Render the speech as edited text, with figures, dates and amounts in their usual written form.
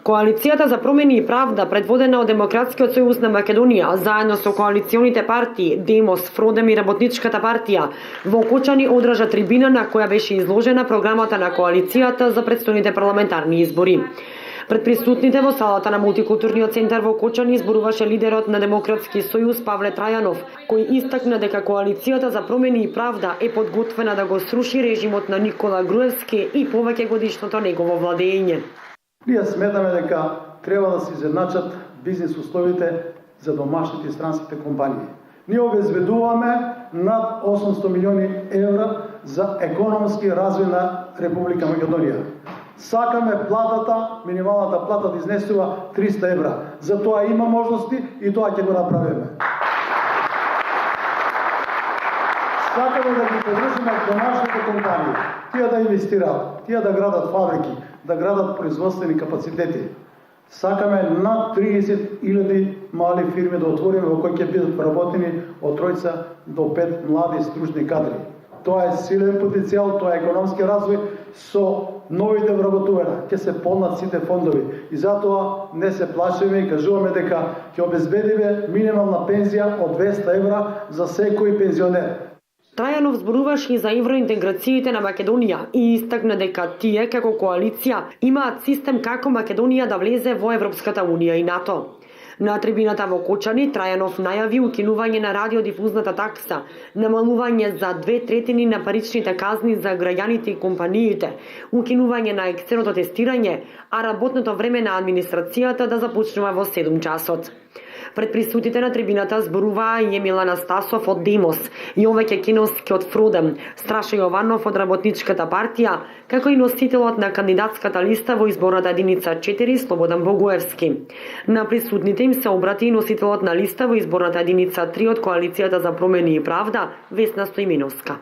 Коалицијата за промени и правда, предводена од Демократскиот сојуз на Македонија, заедно со коалиционите партии Демос, Фродем и Работничката партија, во Окочани одржа трибина на која беше изложена програмата на коалицијата за претстојните парламентарни избори. Пред присутните во салата на мултикултурниот центар во Окочани зборуваше лидерот на Демократски сојуз Павле Трајанов, кој истакна дека коалицијата за промени и правда е подготвена да го сруши режимот на Никола Груевски и повеќе годишното негово владење. Ние сметаме дека треба да се изедначат бизнис условите за домашните и странските компании. Ние обезбедуваме над 800 милиони евра за економски развој на Република Македонија. Сакаме платата, минималната плата да изнесува 300 евра. За тоа има можности и тоа ќе го направиме. Сакаме да ги подржиме домашните компании, тие да инвестираат, тие да градат фабрики, да градат производствени капацитети. Сакаме над 30.000 мали фирми да отвориме во кои ќе бидат вработени од 3 до 5 млади стручни кадри. Тоа е силен потенцијал, тоа е економски развој со новите вработувања. Ќе се полнат сите фондови и затоа не се плашиме и кажуваме дека ќе обезбедиме минимална пензија од 200 евра за секој пензионер. Трајанов зборуваше и за евроинтеграциите на Македонија и истакна дека тие како коалиција имаат систем како Македонија да влезе во Европската унија и НАТО. На трибината во Окочани Трајанов најави укинување на радиодифузната такса, намалување за 2/3 на паричните казни за граѓаните и компаниите, укинување на екстерното тестирање, а работното време на администрацијата да започнува во 7 часот. Пред присутите на трибината зборуваа и Емил Анастасов од Демос, Јовеќе Киновски од Фродем, Страшо Јованов од Работничката партија, како и носителот на кандидатската листа во изборната единица 4 Слободан Богоевски. На присутните им се обрати и носителот на листа во изборната единица 3 од коалицијата за промени и правда Весна Стоименовска.